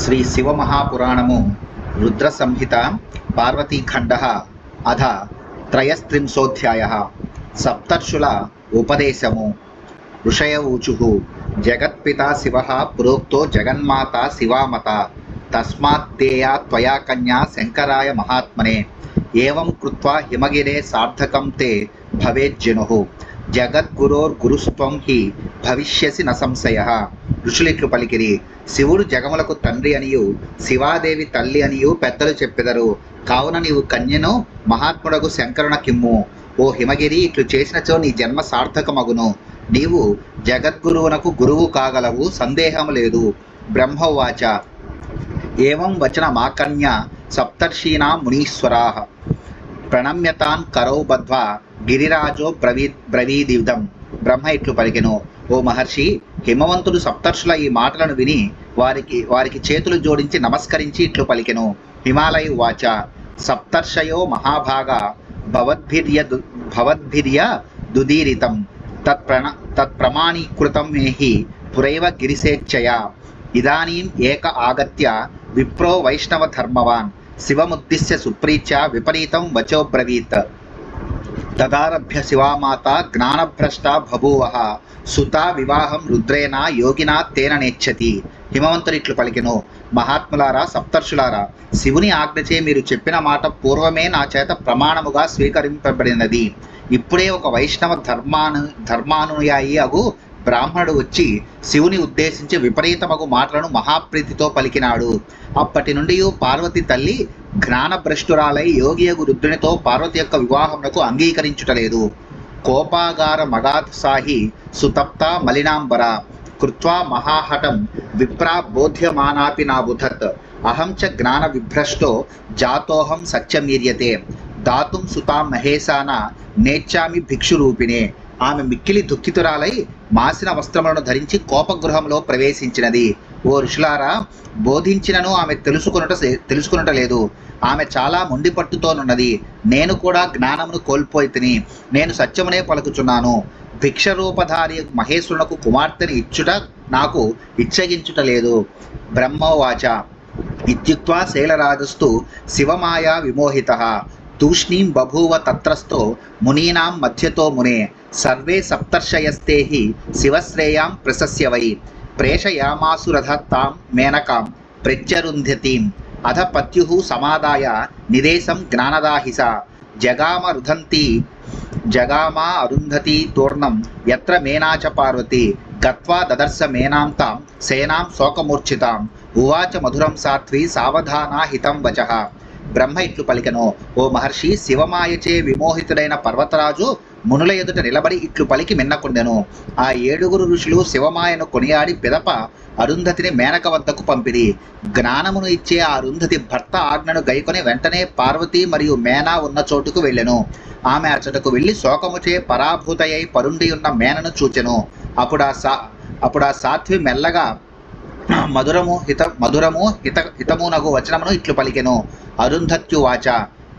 శ్రీ శివమహాపురాణము రుద్ర సంహిత పార్వతీఖండ అధ త్రయస్త్రింశోధ్యాయ సప్తర్షుల ఉపదేశము. ఋషయ ఊచు జగత్పితా శివ ప్రోక్తో జగన్మాత శివామత తస్మాత్తేయా త్వయా కన్యా శంకరాయ మహాత్మనే ఏవం కృత్వా హిమగిరే సార్థకం తే భవేజ్జనుః జగద్గురోర్గురుస్త్వం హి భవిష్యసి న సంశయ. ఋషులిట్లు పలికిరి, శివుడు జగములకు తండ్రి అనియు శివాదేవి తల్లి అనియు పెద్దలు చెప్పెదరు. కావున నీవు కన్యను మహాత్ముడకు శంకరున కిమ్ము. ఓ హిమగిరి, ఇట్లు చేసినచో నీ జన్మ సార్థకమగును. నీవు జగద్గురువునకు గురువు కాగలవు, సందేహము లేదు. బ్రహ్మవాచ ఏవం వచన మాకన్య సప్తర్షీణాం మునీశ్వరాః ప్రణమ్యతాన్ కరౌ బద్ధ్వా గిరిరాజో బ్రవీదిదం. బ్రహ్మ ఇట్లు పలికెను, ఓ మహర్షి, హిమవంతుడు సప్తర్షుల ఈ మాటలను విని వారికి చేతులు జోడించి నమస్కరించి ఇట్లు పలికెను. హిమాలయ వాచ సప్తర్షయో మహాభాగా భవద్భిర్య దుదీరితం తత్ప్రమాణీకృతం మేహి పురైవ గిరిసేచ్చయ. ఇదానీం ఏక ఆగత్య విప్రో వైష్ణవ ధర్మవాన్ శివముద్దిశ్య సుప్రీత్య విపరీతం వచోబ్రవీత్. తదారభ్య శివామాత జ్ఞానభ్రష్ట బభూవః సుతా వివాహం రుద్రేణ యోగినా తేన నేచ్చతి. హిమవంతుడు ఇట్లు పలికెను, మహాత్ములారా, సప్తర్షులారా, శివుని ఆజ్ఞచే మీరు చెప్పిన మాట పూర్వమే నా చేత ప్రమాణముగా స్వీకరింపబడినది. ఇప్పుడే ఒక వైష్ణవ ధర్మానుయాయి అగు బ్రాహ్మణుడు వచ్చి శివుని ఉద్దేశించి విపరీతమగు మాటలను మహాప్రీతితో పలికినాడు. అప్పటి నుండి పార్వతి తల్లి జ్ఞానభ్రష్టురాలై యోగియగు రుద్రునితో పార్వతి యొక్క వివాహమునకు అంగీకరించుటలేదు. కోపాగార మగాత్సాహి సుతప్త మలినాంబర కృత్వా మహాహఠం విప్రా బోధ్యమానాపి నాబుధత్ అహం చ జ్ఞాన విభ్రష్టో జాతోహం సత్యమీర్యతే దాతుం సుతాం మహేశాన నేచ్చామి భిక్షురూపిణే. ఆమె మిక్కిలి దుఃఖితురాలై మాసిన వస్త్రములను ధరించి కోపగృహంలో ప్రవేశించినది. ఓ ఋషులారా, బోధించినను ఆమె తెలుసుకునటలేదు. ఆమె చాలా మొండి పట్టుతోనున్నది. నేను కూడా జ్ఞానమును కోల్పోయితిని. నేను సత్యమునే పలుకుచున్నాను. భిక్షరూపధారి మహేశ్వరునకు కుమార్తెని ఇచ్చుట నాకు ఇచ్చగించుటలేదు. బ్రహ్మోవాచ ఇత్యుక్త్వా శైలరాజస్తు శివమాయా విమోహితః తూష్ణీం బభూవ తత్రస్థో మునీనాం మధ్యతో మునే సర్వే సప్తర్షయస్తే హి శివశ్రేయాం ప్రశస్య వై ప్రేషయామాసురథత్తాం మేనకాం ప్రత్యరుంధ్యతీం అధ పత్యుః సమాదాయ నిదేశం జ్ఞానదాహిస జగామా అరుంధతి తోర్ణం యత్ర మేనా చ పార్వతి గత్వా దదర్శ మేనాం తాం సేనాం శోకమూర్ఛితాం ఉవాచ మధురం సాత్వి సావధానా హితం వచః. బ్రహ్మ ఇట్లు పలికెను, ఓ మహర్షి, శివమాయచే విమోహితుడైన పర్వతరాజు మునుల ఎదుట నిలబడి ఇట్లు పలికి మిన్నకుండెను. ఆ 7 ఋషులు శివమాయను కొనియాడి పిదప అరుంధతిని మేనక వద్దకు పంపిరి. జ్ఞానమును ఇచ్చే ఆ అరుంధతి భర్త ఆజ్ఞను గైకొని వెంటనే పార్వతి మరియు మేనా ఉన్న చోటుకు వెళ్ళెను. ఆమె అచ్చటకు వెళ్ళి శోకముచే పరాభూతయ్యై పరుండి ఉన్న మేనను చూచెను. అప్పుడు ఆ సాధ్వి మెల్లగా మధురము హితమునగు వచనమును ఇట్లు పలికెను. అరుంధత్యువాచ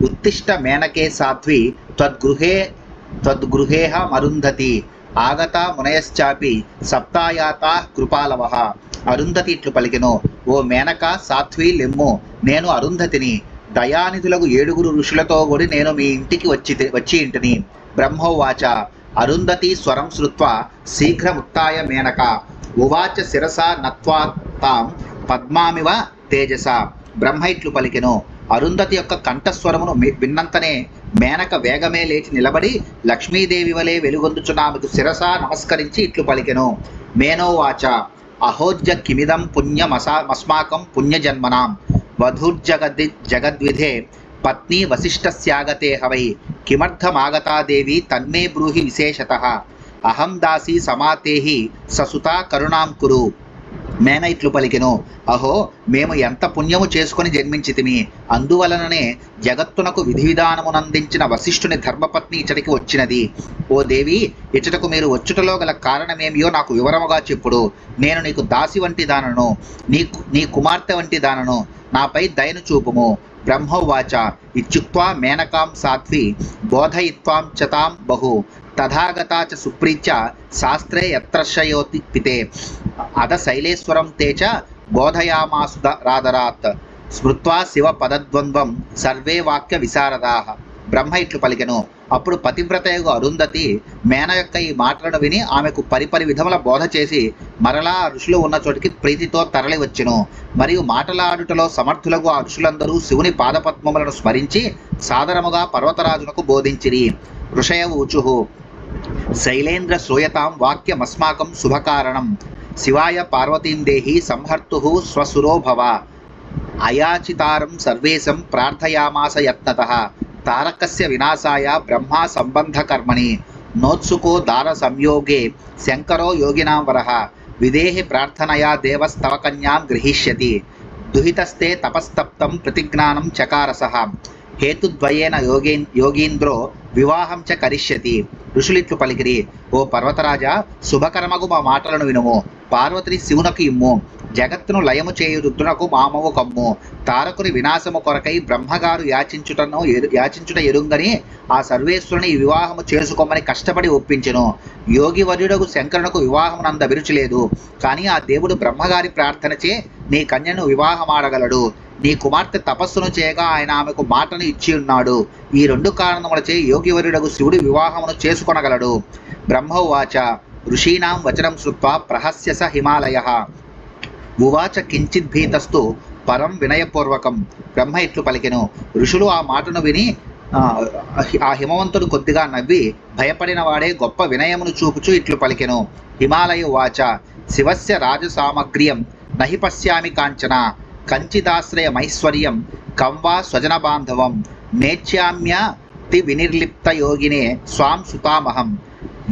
ఉత్తిష్ట మేనకే సాధ్వి త్వద్గృహేహ మరుంధతి ఆగత మునయశ్చాపి సప్తాయాతా కృపాలవః. అరుంధతి ఇట్లు పలికెను, ఓ మేనక, సాధ్వి లెమ్ము. నేను అరుంధతిని. దయానిధులకు 7 ఋషులతో కూడి నేను మీ ఇంటికి వచ్చి ఇంటిని. బ్రహ్మోవాచ అరుంధతి స్వరం శ్రుత్వా శీఘ్రముత్థాయ మేనక ఉవాచ శిరసా నత్వా తాం పద్మామివ తేజస. బ్రహ్మ ఇట్లు పలికెను, అరుంధతి యొక్క కంఠస్వరమును విన్నంతనే మేనక వేగమే లేచి నిలబడి లక్ష్మీదేవి వలె వెలుగొందుచున్న ఆమెకు శిరస నమస్కరించి ఇట్లు పలికెను. మేనోవాచ అహోజ్య కిమిదం పుణ్యమస్మాకం పుణ్యజన్మనాం వధుర్జగద్విధే పత్ని వశిష్ఠస్యాగతే హవై కిమర్థమాగతా దేవి తన్మే బ్రూహి విశేషతః అహం దాసి సమాతేహి ససుతా కరుణాం కురు. మేన ఇట్లు పలికెను, అహో, మేము ఎంత పుణ్యము చేసుకొని జన్మించితిమి. అందువలననే జగత్తునకు విధి విధానమునందించిన వశిష్ఠుని ధర్మపత్ని ఇచ్చటికి వచ్చినది. ఓ దేవి, ఇచ్చటకు మీరు వచ్చుటలో గల కారణమేమియో నాకు వివరముగా చెప్పుడు. నేను నీకు దాసి వంటి దానను, నీ కుమార్తె వంటి దానను. నాపై దయను చూపుము. బ్రహ్మోవాచ ఇత్యుక్త్వా మేనకాం సాధ్వి బోధయిత్వాం చతాం బహు తథాగతా చ సుప్రీత్య శాస్త్రే యత్రర్షయోతి పితే అద శైలేశ్వరం తే చ రాదరాత్ స్మృత్వా శివ పదద్వంద్వం సర్వే వాక్య విశారదాః. బ్రహ్మ ఇట్లు పలికెను. అప్పుడు పతివ్రతయగు అరుంధతి మేన యొక్క ఈ మాటలను విని ఆమెకు పరిపరి విధముల బోధ చేసి మరలా ఆ ఋషులు ఉన్న చోటికి ప్రీతితో తరలి వచ్చెను. మరియు మాటలాడుటలో సమర్థులకు ఆ ఋషులందరూ శివుని పాదపద్మములను స్మరించి సాదరముగా పర్వతరాజునకు బోధించిరి. ఋషయ ఊచుః శైలేంద్ర శ్రూయతాం వాక్యమస్మాకం శుభకారణం శివాయ పార్వతీం దేహి సంహర్తుః స్వసురో భవ. అయాచితారం సర్వేశం ప్రార్థయామాస యత్నతః తారకస్య వినాశాయ బ్రహ్మా సంబంధ కర్మణి నోత్సుకో దార సంయోగే శంకరో యోగినాం వరః విదేహి ప్రార్థనయా దేవస్తవ కన్యాం గృహీష్యతి దుహితస్తే తపస్తప్తం ప్రతిజ్ఞానం చకారసః హేతుద్వయేన యోగీంద్రో వివాహం చ కరిష్యతి. ఋషులిట్లు పలికిరి. ఓ పర్వతరాజా, శుభకరమగు మా మాటలను వినుము. పార్వతిని శివునకు ఇమ్ము. జగత్తును లయము చేయు రుద్రునకు మామవు కమ్ము. తారకుని వినాశము కొరకై బ్రహ్మగారు యాచించుట ఎరుంగని ఆ సర్వేశ్వరుని ఈ వివాహము చేసుకోమని కష్టపడి ఒప్పించెను. యోగివర్యుడకు శంకరునకు వివాహమునంద అభిరుచిలేదు. కానీ ఆ దేవుడు బ్రహ్మగారి ప్రార్థనచే నీ కన్యను వివాహమాడగలడు. నీ కుమార్తె తపస్సును చేయగా ఆయన ఆమెకు మాటను ఇచ్చి ఉన్నాడు. ఈ రెండు కారణములచే యోగివర్యుడకు శివుడి వివాహమును చేసుకొనగలడు. బ్రహ్మోవాచ ఋషీణాం వచనం శ్రుత్వా ప్రహస్య స హిమాలయః ఉవాచ కించిత్ భీతస్తు పరం వినయపూర్వకం. బ్రహ్మ ఇట్లు పలికెను. ఋషులు ఆ మాటను విని ఆ హిమవంతుడు కొద్దిగా నవ్వి భయపడిన వాడే గొప్ప వినయమును చూపుచూ ఇట్లు పలికెను. హిమాలయ వాచ శివస్య రాజసామగ్ర్యం నహి పశ్యామి కాంచన కంచిదాశ్రయమైశ్వర్యం కంవా స్వజన బాంధవం నేచ్యామ్యతి వినిర్లిప్త యోగినే స్వాం సుతామహం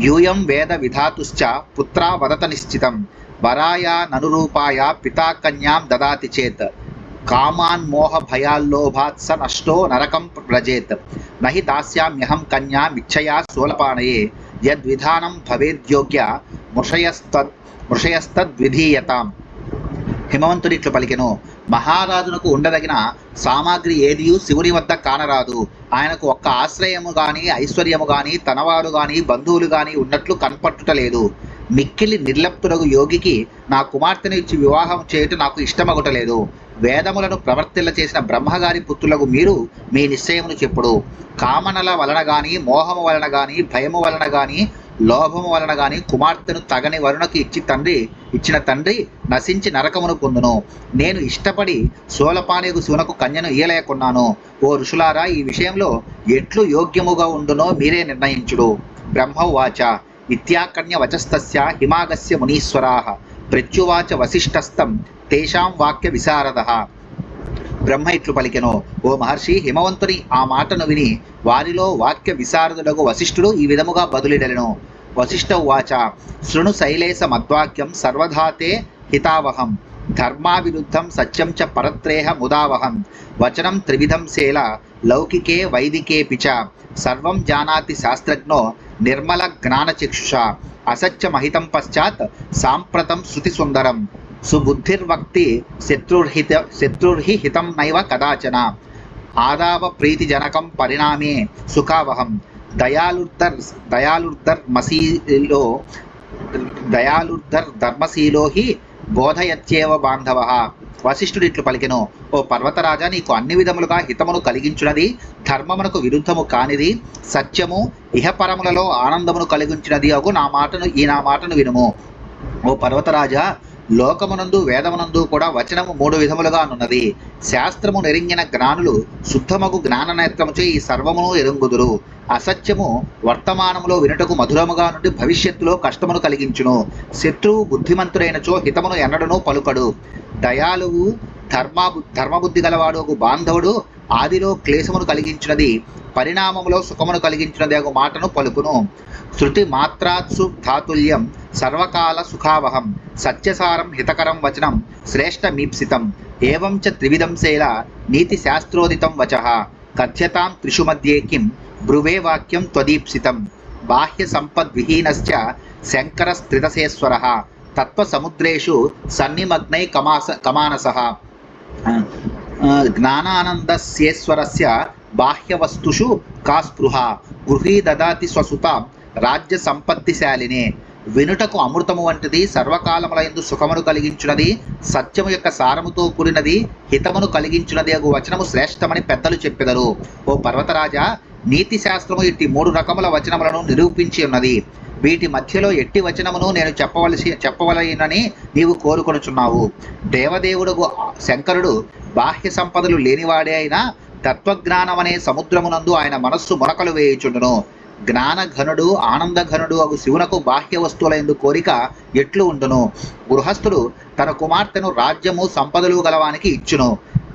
యూయం వేద విధాతుశ్చ పుత్రా వదత నిశ్చితం వరాయ ననురూపాయ పితా కన్యాం దదాతి చేత్ కామాన్ మోహ భయాల్లోభాత్ స నష్టో నరకం వ్రజేత్ నహి దాస్యామ్యహం కన్యామిచ్చయా సోలపానయే యద్విధానం భవేద్యోగ్య మృషయస్తద్విధీయతాం. హిమవంతుడి ఇట్లు పలికెను. మహారాజునకు ఉండదగిన సామాగ్రి ఏదియూ శివుని వద్ద కానరాదు. ఆయనకు ఒక్క ఆశ్రయము గాని ఐశ్వర్యము గాని తనవారు గాని బంధువులు గాని ఉన్నట్లు కనపట్టుటలేదు. మిక్కిలి నిర్లప్తుడగు యోగికి నా కుమార్తెను ఇచ్చి వివాహం చేయుట నాకు ఇష్టమగుటలేదు. వేదములను ప్రవర్తిల్ల చేసిన బ్రహ్మగారి పుత్రులకు మీరు మీ నిశ్చయమును చెప్పుడు. కామనల వలన గాని మోహము వలన గాని భయము వలన గాని లోభము వలన గాని కుమార్తెను తగని వరుణకు ఇచ్చిన తండ్రి నశించి నరకమును పొందును. నేను ఇష్టపడి సోలపానేగు శివునకు కన్యను ఇయ్యలేకున్నాను. ఓ ఋషులారా, ఈ విషయంలో ఎట్లు యోగ్యముగా ఉండునో మీరే నిర్ణయించుడు. బ్రహ్మవాచ ఇత్యాకన్య వచస్తస్య హిమాగస్య మునీశ్వరాః ప్రత్యువాచ వసిష్ఠస్తం తేషాం వాక్య విశారదః. బ్రహ్మ ఇట్లు పలికెను. ఓ మహర్షి, హిమవంతుని ఆ మాటను విని వారిలో వాక్య విశారదుడగు వశిష్ఠుడు ఈ విధముగా బదులిడెను. వశిష్ఠ ఉవాచ శృణు శైలేశ మద్వాక్యం సర్వధాతే హితావహం ధర్మా విరుద్ధం సత్యం చ పరత్రేహ ముదావహం వచనం త్రివిధం శేల లౌకికే వైదికేపి చ సర్వం జానాతి శాస్త్రజ్ఞో నిర్మల జ్ఞానచక్షుష అసత్యమహితం పశ్చాత్ సాంప్రతం శృతి సుందరం సుబుద్ధిర్వక్తి శత్రుర్హి హితం నైవ కదాచన ఆదావ ప్రీతిజనకం పరిణామే సుఖావహం దయాలుర్ధర్మశీలో హి బోధయత్యేవ బాంధవ. వశిష్ఠుడు ఇట్లు పలికెను. ఓ పర్వతరాజా, నీకు అన్ని విధములుగా హితమును కలిగించున్నది, ధర్మమునకు విరుద్ధము కానిది, సత్యము ఇహపరములలో ఆనందమును కలిగించినది అగు నా మాటను వినుము. ఓ పర్వతరాజా, లోకమునందు వేదమునందు కూడా వచనము 3 విధములుగా నున్నది. శాస్త్రము నెరింగిన జ్ఞానులు శుద్ధమగు జ్ఞాననేత్రముచే ఈ సర్వమును ఎరుంగుదురు. అసత్యము వర్తమానములో వినుటకు మధురముగా నుండి భవిష్యత్తులో కష్టమును కలిగించును. శత్రువు బుద్ధిమంతుడైనచో హితమును ఎన్నడను పలుకడు. దయాలువు ధర్మబుద్ధి గలవాడు బాంధవుడు ఆదిలో క్లేశమును కలిగించినది, పరిణామములో సుఖమును కలిగించినది అగు మాటను పలుకును. శృతి మాత్రాత్సు ధాతుల్యం సర్వకాల సుఖావహం సత్యసారం హితకరం వచనం శ్రేష్టమీప్సితం ఏవం చ త్రివిధం శైల నీతి శాస్త్రోదితం వచః కథ్యతాం త్రిషు మధ్యే కిం బ్రువే వాక్యం త్వదీప్సితం బాహ్య సంపద్విహీనశ్చ శంకరస్త్రిదశేశ్వరః తత్వసముద్రేషు సన్నిమగ్నై కమానసః జ్ఞానానందస్యేశ్వరస్య బాహ్యవస్తుషు కా స్పృహ గృహీ దదాతి స్వసుతాం రాజ్య సంపత్తిశాలినే వినుటకు అమృతము వంటిది, సర్వకాలములందు సుఖమును కలిగించున్నది, సత్యము యొక్క సారముతో కూడినది, హితమును కలిగించున్నది అగు వచనము శ్రేష్టమని పెద్దలు చెప్పెదరు. ఓ పర్వతరాజా, నీతి శాస్త్రము ఇట్టి 3 రకముల వచనములను నిరూపించి ఉన్నది. వీటి మధ్యలో ఎట్టి వచనమును నేను చెప్పవలనని నీవు కోరుకొనుచున్నావు. దేవదేవుడు శంకరుడు బాహ్య సంపదలు లేనివాడే అయినా తత్వజ్ఞానమనే సముద్రమునందు ఆయన మనస్సు మొలకలు వేయుచుండును. జ్ఞానఘనుడు ఆనందఘనుడు అగు శివునకు బాహ్య వస్తువులందు కోరిక ఎట్లు ఉండును. గృహస్థుడు తన కుమార్తెను రాజ్యము సంపదలు గలవానికి ఇచ్చును.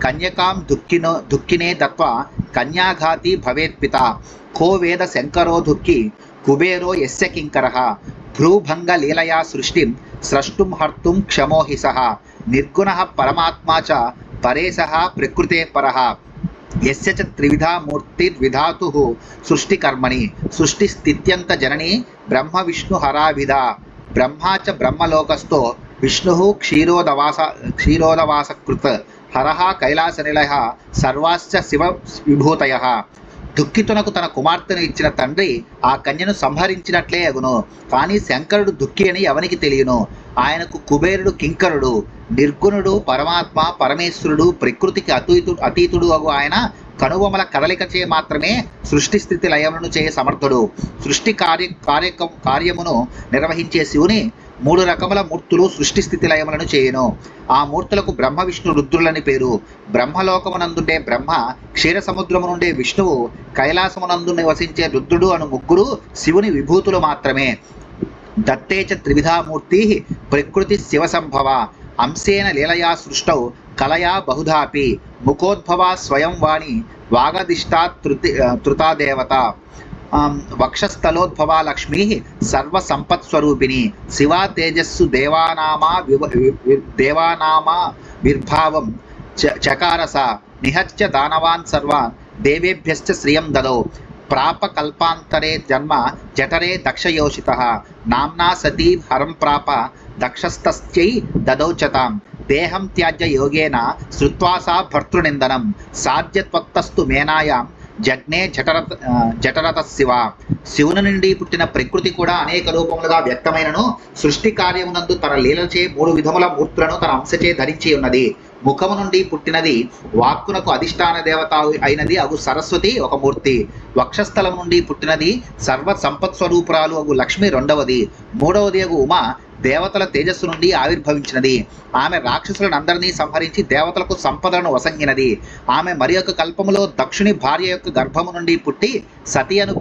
కన్యకాం దుఃఖినే దత్వ కన్యాఘాతి భవేత్పిత. కో వేద శంకరో దుఃఖి కుబేరో యస్య కింకరః. భ్రూభంగ లీలయా సృష్టిం స్రష్టుం హర్తుం క్షమోహి సహ. నిర్గుణః పరమాత్మా చ పరేశః ప్రకృతే పరః. యస్య చ త్రివిధా మూర్తిర్విధాతుః సృష్టికర్మణి. సృష్టిస్థిత్యంత జనని బ్రహ్మ విష్ణు హరావిధ. బ్రహ్మా చ బ్రహ్మలోకస్థో విష్ణుః క్షీరోదవాసకృత్. హరః కైలాసనిలయః సర్వాశ్చ శివ విభూతయః. దుఃఖితునకు తన కుమార్తెను ఇచ్చిన తండ్రి ఆ కన్యను సంహరించినట్లే అగును. కానీ శంకరుడు దుఃఖి అని ఎవనికి తెలియను. ఆయనకు కుబేరుడు కింకరుడు. నిర్గుణుడు పరమాత్మ పరమేశ్వరుడు ప్రకృతికి అతీతుడు అగు ఆయన కనుబొమల కదలికచే మాత్రమే సృష్టి స్థితి లయములను చేయ సమర్థుడు. సృష్టి కార్యమును నిర్వహించే శివుని 3 రకముల మూర్తులు సృష్టి స్థితి లయములను చేయును. ఆ మూర్తులకు బ్రహ్మ విష్ణు రుద్రులని పేరు. బ్రహ్మలోకమునందుండే బ్రహ్మ, క్షీర సముద్రము నుండే విష్ణువు, కైలాసమునందు నివసించే రుద్రుడు అను 3 శివుని విభూతులు మాత్రమే. దత్తేచ త్రివిధామూర్తి ప్రకృతి శివసంభవ. అంశేన లీలయా సృష్టౌ కలయా బహుధాపి. ముఖోద్భవ స్వయం వాణి వాగదిష్టా తృతా దేవత. వక్షస్థలోద్భవ లక్ష్మీ సర్వసంపత్స్వరూపిణి. శివా తేజస్సు దేవానామా విర్భావం చకారస. నిహత్య దానవాన్ సర్వాన్ దేవేభ్యశ్చ శ్రియం దదౌ. ప్రాపకల్పాంతరే జన్మ జఠరే దక్షయోషితః. నామ్నా సతీ హరం ప్రాప దక్షస్తస్యై దదౌచతాం. దేహం త్యాజ్య యోగేన శ్రుత్వా సా భర్తృనిందనం. సాధ్యత్వక్తస్తు మేనాయాం జగ్నే జఠరత శివ. శివుని నుండి పుట్టిన ప్రకృతి కూడా అనేక రూపములుగా వ్యక్తమైనను సృష్టి కార్యమునందు తన లీలచే 3 విధముల మూర్తులను తన అంశచే ధరించి ఉన్నది. ముఖము నుండి పుట్టినది వాక్కునకు అధిష్టాన దేవత అయినది అగు సరస్వతి ఒక మూర్తి. వక్షస్థలం నుండి పుట్టినది సర్వ సంపత్స్వరూపురాలు అగు లక్ష్మి రెండవది. మూడవది అగు ఉమ దేవతల తేజస్సు నుండి ఆవిర్భవించినది. ఆమె రాక్షసులనందరినీ సంహరించి దేవతలకు సంపదలను వసంగినది. ఆమె మరి ఒక కల్పములో దక్షుని భార్య యొక్క గర్భము నుండి పుట్టి సతి అను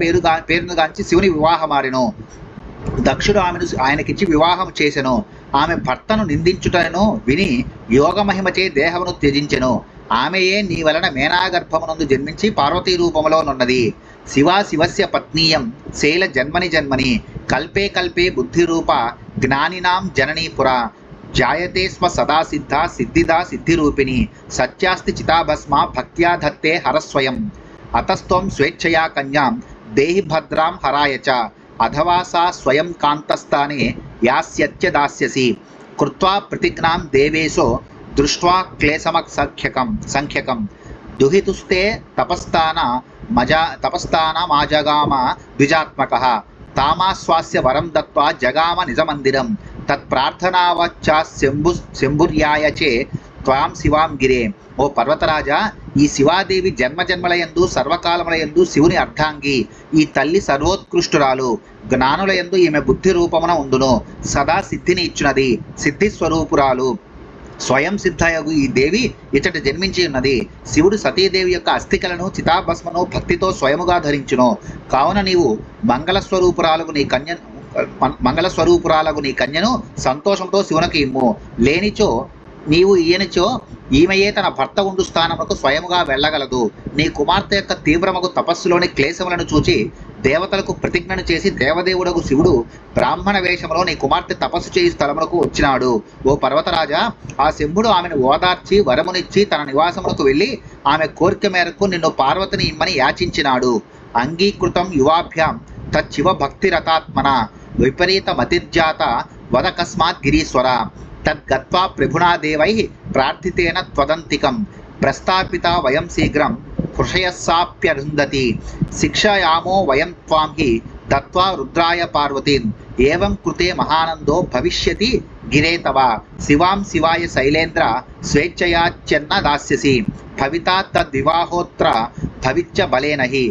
పేరునుగాంచి శివుని వివాహమాడెను. దక్షుడు ఆయనకిచ్చి వివాహం చేసెను. ఆమె భర్తను నిందించుటను విని యోగమహిమచే దేహమును త్యజించెను. ఆమెయే నీ వలన మేనాగర్భమునందు జన్మించి పార్వతీ రూపములో నున్నది. శివా శివస్య పత్నీయం శైల జన్మని కల్పే కల్పే బుద్ధిరూప జ్ఞానినాం జననీపురా. జాయతే స్వ సదా సిద్ధిదా సిద్ధిరూపిణి. సత్యాస్తి చితాభస్మ భక్త్యా ధత్తే హరస్వయం. అతస్త్వం స్వేచ్ఛయా కన్యాం దేహి భద్రాం హరాయ చ. అథవా సా స్వయం కాంతస్థానే యాస్యత్య దాస్యసి. కృత్వా ప్రతిజ్ఞాం దేవేశో దృష్ట్వా సంఖ్యకం. దుహితుస్తే తపస్థానమాజగామ ద్విజాత్మకః. తామాశ్వాస్య వరం దత్వా జగామ నిజమందిరం. తత్ప్రార్థనావచ్చా శంభుర్యాయచే త్వాం శివాం గిరే. ఓ పర్వతరాజా, ఈ శివాదేవి జన్మజన్మలయందు సర్వకాలములయందు శివుని అర్ధాంగి. ఈ తల్లి సర్వోత్కృష్టురాలు. జ్ఞానులయందు ఈమె బుద్ధి రూపమున ఉండును. సదా సిద్ధిని ఇచ్చునది. సిద్ధి స్వరూపురాలు. స్వయం సిద్ధయగు ఈ దేవి ఇచ్చట జన్మించి ఉన్నది. శివుడు సతీదేవి యొక్క అస్థికలను చితాభస్మను భక్తితో స్వయముగా ధరించును. కావున నీవు మంగళస్వరూపురాలకు నీ కన్యను సంతోషంతో శివునికి ఇమ్ము. లేనిచో నీవు ఈయనిచో ఈమెయే తన భర్త ఉండు స్థానములకు స్వయముగా వెళ్ళగలదు. నీ కుమార్తె యొక్క తీవ్రమగు తపస్సులోని క్లేశములను చూచి దేవతలకు ప్రతిజ్ఞను చేసి దేవదేవుడకు శివుడు బ్రాహ్మణ వేషములో నీ కుమార్తె తపస్సు చేయి స్థలములకు వచ్చినాడు. ఓ పర్వతరాజా, ఆ శంభుడు ఆమెను ఓదార్చి వరమునిచ్చి తన నివాసములకు వెళ్ళి ఆమె కోరిక మేరకు నిన్ను పార్వతిని ఇమ్మని యాచించినాడు. అంగీకృతం యువాభ్యాం తచ్చివ భక్తిరతాత్మన. విపరీత మతిర్జాత వదకస్మాత్ గిరీశ్వర. తద్గత్వా ప్రభునా దేవై ప్రార్థితేన త్వదంతికం. ప్రస్థాపిత వయం శీఘ్రం హృషయస్సాప్యరుంధతి. శిక్షయామో వయం త్వాం హి దత్వా రుద్రాయ పార్వతీం ఏవం కృతే మహానందో భవిష్యతి గిరే తవ శివాం శివాయ శైలేంద్ర స్వేచ్ఛయాచ్యన్న దాస్యసి భవితా తద్వివాహోత్ర భవిత్య బలేనహి.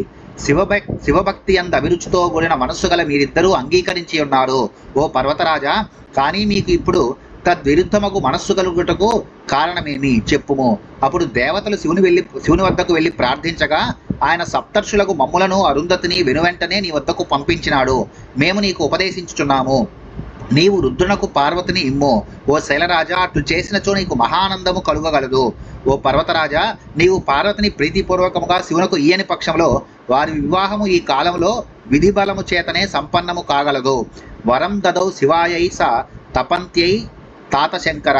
శివభక్తి అందు అభిరుచితో కూడిన మనస్సు గల మీరిద్దరూ అంగీకరించి ఉన్నారు ఓ పర్వతరాజా. కానీ మీకు ఇప్పుడు తద్విరుద్ధమగు మనస్సు కలుగుటకు కారణమేమి చెప్పుము. అప్పుడు దేవతలు శివుని వద్దకు వెళ్ళి ప్రార్థించగా ఆయన సప్తర్షులకు మమ్ములను అరుంధతిని వెనువెంటనే నీ వద్దకు పంపించినాడు. మేము నీకు ఉపదేశించుచున్నాము. నీవు రుద్రునకు పార్వతిని ఇమ్ము. ఓ శైలరాజా, అట్లు చేసినచో నీకు మహానందము కలుగగలదు. ఓ పర్వతరాజా, నీవు పార్వతిని ప్రీతిపూర్వకముగా శివునకు ఇయ్యని పక్షంలో వారి వివాహము ఈ కాలంలో విధి బలము చేతనే సంపన్నము కాగలదు. వరం దదౌ శివాయై స తపంత్యై తాతశంకర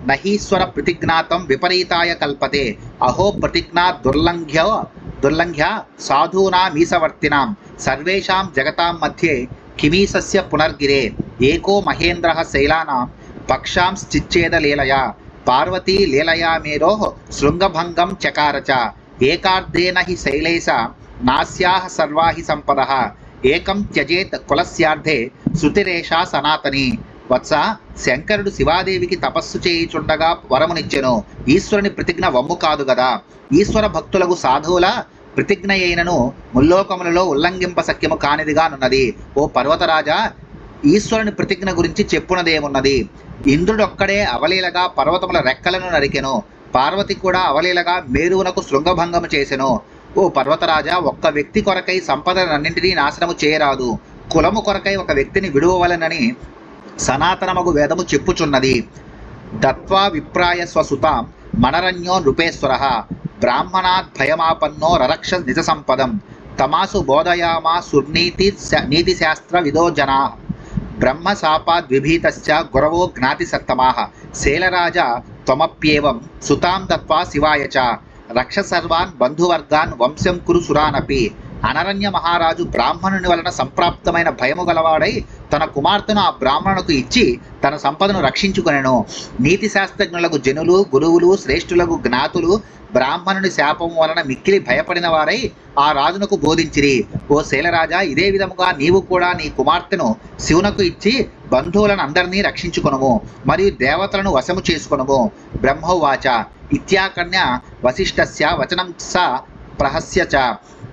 నహీశ్వర ప్రతిజ్ఞాతం విపరీతాయ కల్పతే అహో ప్రతిజ్ఞా దుర్లంఘ్య సాధూనామీసవర్తినాం సర్వేషాం జగతాం మధ్యే కిమీసస్య పునర్గిరే ఏకో మహేంద్ర శైలానాం పక్షాంశ్చిచ్ఛేద లీలయా పార్వతీ లీలయా మేరో శృంగభంగం చకారచ ఏకార్ధేన హి శైలేశ నాస్యాః సర్వా హి సంపదః ఏకం త్యజేత్ కులస్యార్థే శృతిరేషా సనాతని. వత్స, శంకరుడు శివాదేవికి తపస్సు చేయుచుండగా వరమునిచ్చెను. ఈశ్వరుని ప్రతిజ్ఞ వమ్ము కాదు గదా. ఈశ్వర భక్తులకు సాధువుల ప్రతిజ్ఞ అయినను ముల్లోకములలో ఉల్లంఘింప సఖ్యము కానిదిగానున్నది. ఓ పర్వతరాజా, ఈశ్వరుని ప్రతిజ్ఞ గురించి చెప్పునదేమున్నది? ఇంద్రుడొక్కడే అవలీలగా పర్వతముల రెక్కలను నరికెను. పార్వతి కూడా అవలీలగా మేరువునకు శృంగభంగము చేసెను. ఓ పర్వతరాజా, ఒక్క వ్యక్తి కొరకై సంపదలన్నింటినీ నాశనము చేయరాదు. కులము కొరకై ఒక వ్యక్తిని విడువవలనని సనాతనమగు వేదము చెప్పుచున్నది. దత్వా విప్రాయ స్వసుతాం మనరణ్యో నృపేశ్వర బ్రాహ్మణాద్ భయమాపన్నో రరక్ష నిజ సంపదం తమాసు బోధయామా నీతి శాస్త్ర విదో జనా బ్రహ్మశాపాద్ విభీతశ్చ గురవో జ్ఞాతి సత్తమాః శైలరాజ త్వమప్యేవం సుతాం దత్వా శివాయ చ రక్ష సర్వాన్ బంధువర్గాన్ వంశం కురు సురానపి. అనరణ్య మహారాజు బ్రాహ్మణుని వలన సంప్రాప్తమైన భయము గలవాడై తన కుమార్తెను ఆ బ్రాహ్మణులకు ఇచ్చి తన సంపదను రక్షించుకొనెను. నీతి శాస్త్రజ్ఞులకు జనులు, గురువులు, శ్రేష్ఠులకు జ్ఞాతులు బ్రాహ్మణుని శాపము వలన మిక్కిలి భయపడిన వారై ఆ రాజునకు బోధించిరి. ఓ శైలరాజా, ఇదే విధముగా నీవు కూడా నీ కుమార్తెను శివునకు ఇచ్చి బంధువులను అందరినీ రక్షించుకొనుము మరియు దేవతలను వశము చేసుకొనుము. బ్రహ్మోవాచ ఇత్యాకర్ణ్య వశిష్ఠస్య వచనం స ప్రహస్య చ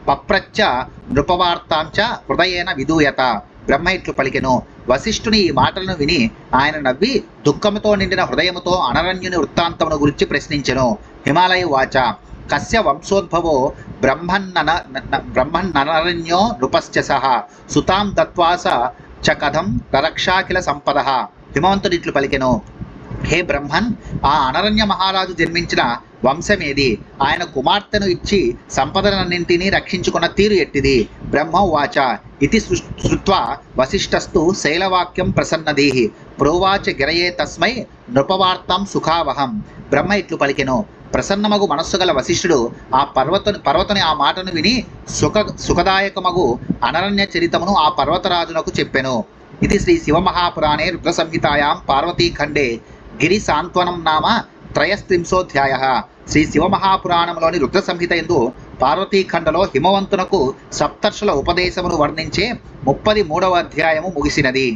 పప్రచ్చ నృపవార్తాంచ హృదయేన విదూయత. బ్రహ్మ ఇట్లు పలికెను. వశిష్ఠుని ఈ మాటలను విని ఆయన నవ్వి దుఃఖముతో నిండిన హృదయముతో అనరణ్యుని వృత్తాంతమును గురించి ప్రశ్నించెను. హిమాలయ వాచ కస్య వంశోద్భవో బ్రహ్మన్నరణ్యో నృపశ్చ సహ సుతాం దత్వాస చ కథం రరక్షాఖిల సంపద. హిమవంతుడు ఇట్లు పలికెను. హే బ్రహ్మన్, ఆ అనరణ్య మహారాజు జన్మించిన వంశమేది? ఆయన కుమార్తెను ఇచ్చి సంపదలన్నింటినీ రక్షించుకున్న తీరు ఎట్టిది? బ్రహ్మ వాచ ఇది శ్రుత్వా వశిష్ఠస్తు శైలవాక్యం ప్రసన్నదీహి ప్రోవాచ గిరయే తస్మై నృపవార్తాం సుఖావహం. బ్రహ్మ ఇట్లు పలికెను. ప్రసన్నమగు మనస్సు గల వశిష్ఠుడు ఆ పర్వతుని ఆ మాటను విని సుఖదాయకమగు అనరణ్య చరితమును ఆ పర్వతరాజునకు చెప్పెను. ఇది శ్రీ శివమహాపురాణే రుద్ర సంహితాయాం పార్వతీఖండే గిరి సాంత్వనం నామ త్రయస్త్రింశోధ్యాయ. శ్రీ శివమహాపురాణంలోని రుద్ర సంహిత యందు పార్వతీఖండలో హిమవంతునకు సప్తర్షుల ఉపదేశమును వర్ణించే 33వ అధ్యాయము ముగిసినది.